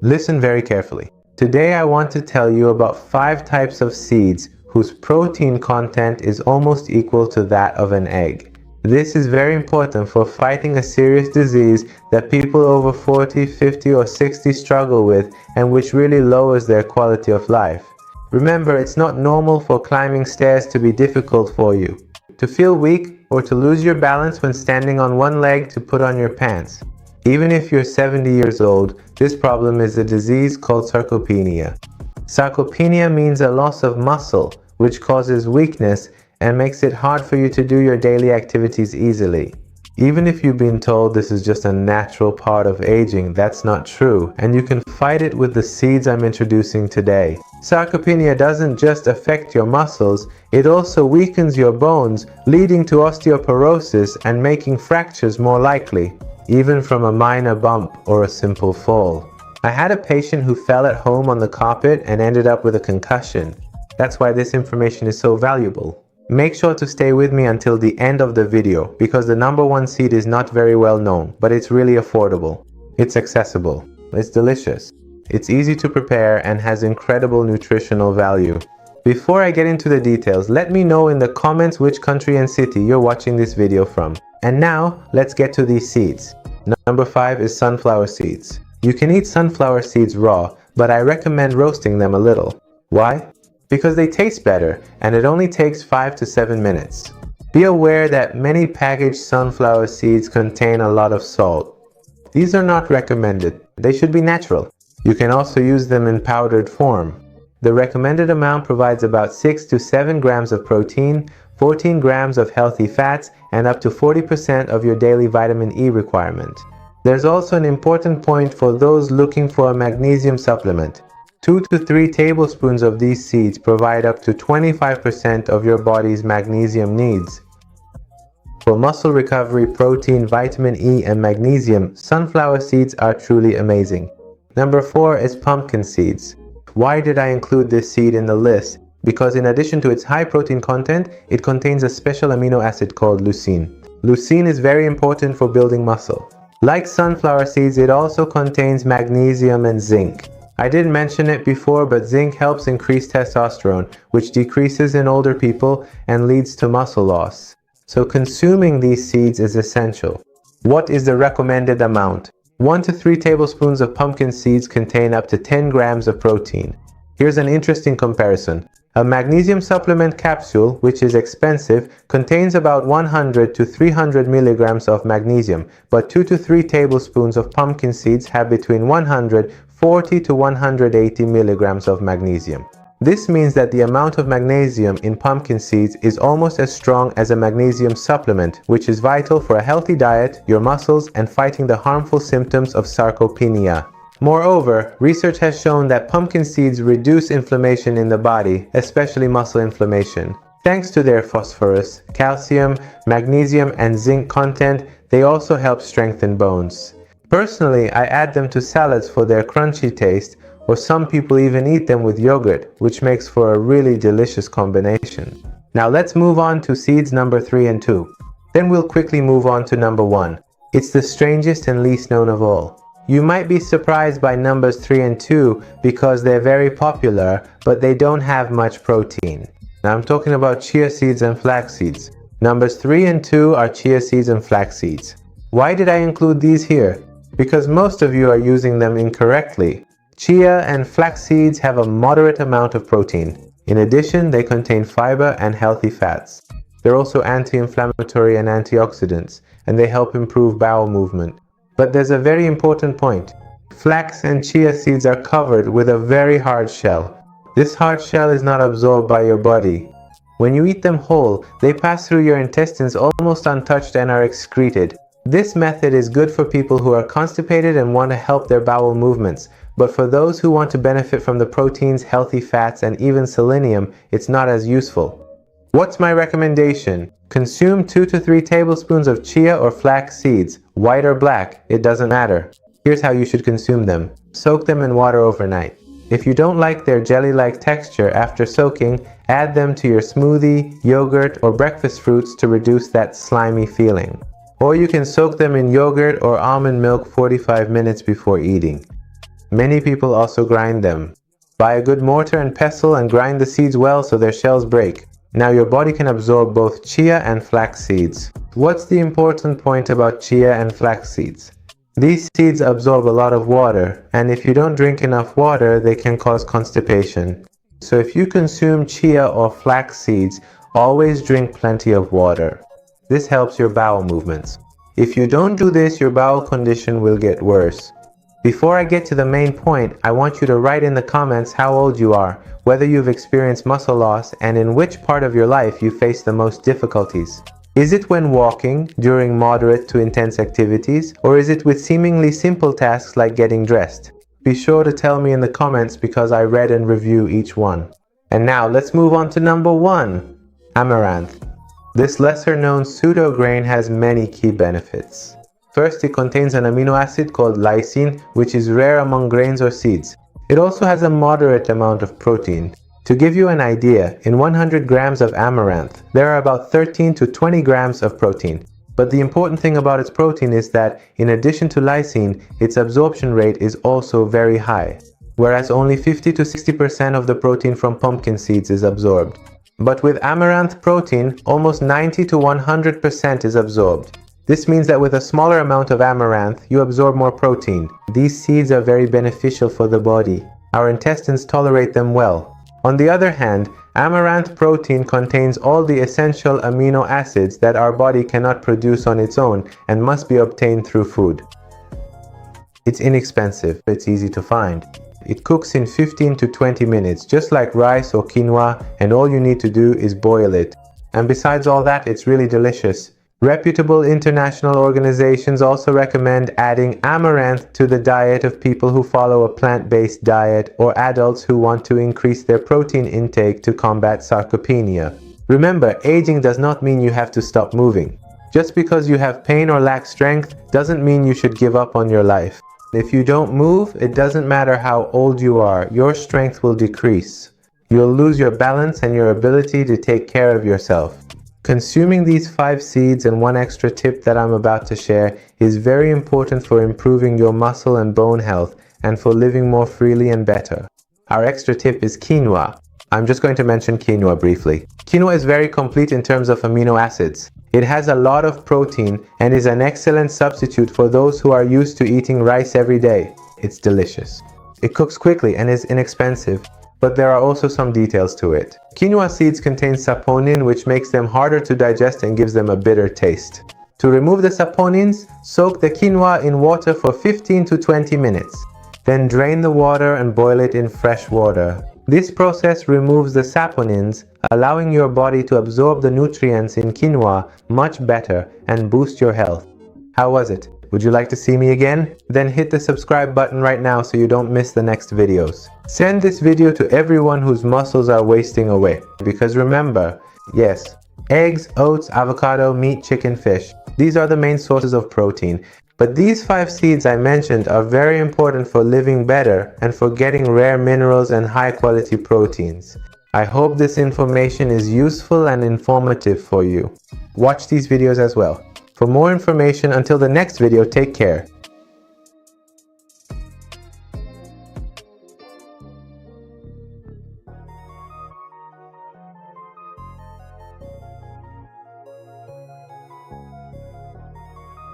Listen very carefully. Today I want to tell you about 5 types of seeds whose protein content is almost equal to that of an egg. This is very important for fighting a serious disease that people over 40, 50 or 60 struggle with and which really lowers their quality of life. Remember, it's not normal for climbing stairs to be difficult for you, to feel weak or to lose your balance when standing on one leg to put on your pants. Even if you're 70 years old, this problem is a disease called sarcopenia. Sarcopenia means a loss of muscle, which causes weakness and makes it hard for you to do your daily activities easily. Even if you've been told this is just a natural part of aging, that's not true, and you can fight it with the seeds I'm introducing today. Sarcopenia doesn't just affect your muscles, it also weakens your bones, leading to osteoporosis and making fractures more likely, even from a minor bump or a simple fall. I had a patient who fell at home on the carpet and ended up with a concussion. That's why this information is so valuable. Make sure to stay with me until the end of the video because the number 1 seed is not very well known, but it's really affordable. It's accessible. It's delicious. It's easy to prepare and has incredible nutritional value. Before I get into the details, let me know in the comments which country and city you're watching this video from. And now, let's get to these seeds. Number 5 is sunflower seeds. You can eat sunflower seeds raw, but I recommend roasting them a little. Why? Because they taste better, and it only takes 5 to 7 minutes. Be aware that many packaged sunflower seeds contain a lot of salt. These are not recommended. They should be natural. You can also use them in powdered form. The recommended amount provides about 6 to 7 grams of protein, 14 grams of healthy fats, and up to 40% of your daily vitamin E requirement. There's also an important point for those looking for a magnesium supplement. 2 to 3 tablespoons of these seeds provide up to 25% of your body's magnesium needs. For muscle recovery, protein, vitamin E, and magnesium, sunflower seeds are truly amazing. Number 4 is pumpkin seeds. Why did I include this seed in the list? Because in addition to its high protein content, it contains a special amino acid called leucine. Leucine is very important for building muscle. Like sunflower seeds, it also contains magnesium and zinc. I didn't mention it before, but zinc helps increase testosterone, which decreases in older people and leads to muscle loss. So consuming these seeds is essential. What is the recommended amount? 1 to 3 tablespoons of pumpkin seeds contain up to 10 grams of protein. Here's an interesting comparison. A magnesium supplement capsule, which is expensive, contains about 100 to 300 milligrams of magnesium, but 2 to 3 tablespoons of pumpkin seeds have between 140 to 180 milligrams of magnesium. This means that the amount of magnesium in pumpkin seeds is almost as strong as a magnesium supplement, which is vital for a healthy diet, your muscles, and fighting the harmful symptoms of sarcopenia. Moreover, research has shown that pumpkin seeds reduce inflammation in the body, especially muscle inflammation. Thanks to their phosphorus, calcium, magnesium, and zinc content, they also help strengthen bones. Personally, I add them to salads for their crunchy taste, or some people even eat them with yogurt, which makes for a really delicious combination. Now let's move on to seeds number 3 and 2. Then we'll quickly move on to number 1. It's the strangest and least known of all. You might be surprised by numbers 3 and 2 because they're very popular, but they don't have much protein. Now I'm talking about chia seeds and flax seeds. Numbers 3 and 2 are chia seeds and flax seeds. Why did I include these here? Because most of you are using them incorrectly. Chia and flax seeds have a moderate amount of protein. In addition, they contain fiber and healthy fats. They're also anti-inflammatory and antioxidants, and they help improve bowel movement. But there's a very important point. Flax and chia seeds are covered with a very hard shell. This hard shell is not absorbed by your body. When you eat them whole, they pass through your intestines almost untouched and are excreted. This method is good for people who are constipated and want to help their bowel movements, but for those who want to benefit from the proteins, healthy fats, and even selenium, it's not as useful. What's my recommendation? Consume 2 to 3 tablespoons of chia or flax seeds, white or black, it doesn't matter. Here's how you should consume them. Soak them in water overnight. If you don't like their jelly-like texture after soaking, add them to your smoothie, yogurt, or breakfast fruits to reduce that slimy feeling. Or you can soak them in yogurt or almond milk 45 minutes before eating. Many people also grind them. Buy a good mortar and pestle and grind the seeds well so their shells break. Now your body can absorb both chia and flax seeds. What's the important point about chia and flax seeds? These seeds absorb a lot of water, and if you don't drink enough water, they can cause constipation. So if you consume chia or flax seeds, always drink plenty of water. This helps your bowel movements. If you don't do this, your bowel condition will get worse. Before I get to the main point, I want you to write in the comments how old you are, whether you've experienced muscle loss, and in which part of your life you face the most difficulties. Is it when walking, during moderate to intense activities, or is it with seemingly simple tasks like getting dressed? Be sure to tell me in the comments because I read and review each one. And now let's move on to number 1, Amaranth. This lesser known pseudo grain has many key benefits. First, it contains an amino acid called lysine, which is rare among grains or seeds. It also has a moderate amount of protein. To give you an idea, in 100 grams of amaranth, there are about 13 to 20 grams of protein. But the important thing about its protein is that, in addition to lysine, its absorption rate is also very high, whereas only 50 to 60% of the protein from pumpkin seeds is absorbed. But with amaranth protein, almost 90 to 100% is absorbed. This means that with a smaller amount of amaranth, you absorb more protein. These seeds are very beneficial for the body. Our intestines tolerate them well. On the other hand, amaranth protein contains all the essential amino acids that our body cannot produce on its own and must be obtained through food. It's inexpensive, it's easy to find. It cooks in 15 to 20 minutes, just like rice or quinoa, and all you need to do is boil it. And besides all that, it's really delicious. Reputable international organizations also recommend adding amaranth to the diet of people who follow a plant-based diet or adults who want to increase their protein intake to combat sarcopenia. Remember, aging does not mean you have to stop moving. Just because you have pain or lack strength doesn't mean you should give up on your life. If you don't move, it doesn't matter how old you are, your strength will decrease. You'll lose your balance and your ability to take care of yourself. Consuming these 5 seeds and one extra tip that I'm about to share is very important for improving your muscle and bone health and for living more freely and better. Our extra tip is quinoa. I'm just going to mention quinoa briefly. Quinoa is very complete in terms of amino acids. It has a lot of protein and is an excellent substitute for those who are used to eating rice every day. It's delicious. It cooks quickly and is inexpensive, but there are also some details to it. Quinoa seeds contain saponin, which makes them harder to digest and gives them a bitter taste. To remove the saponins, soak the quinoa in water for 15 to 20 minutes. Then drain the water and boil it in fresh water. This process removes the saponins, allowing your body to absorb the nutrients in quinoa much better and boost your health. How was it? Would you like to see me again? Then hit the subscribe button right now so you don't miss the next videos. Send this video to everyone whose muscles are wasting away. Because remember, yes, eggs, oats, avocado, meat, chicken, fish. These are the main sources of protein. But these 5 seeds I mentioned are very important for living better and for getting rare minerals and high quality proteins. I hope this information is useful and informative for you. Watch these videos as well. For more information, until the next video, take care.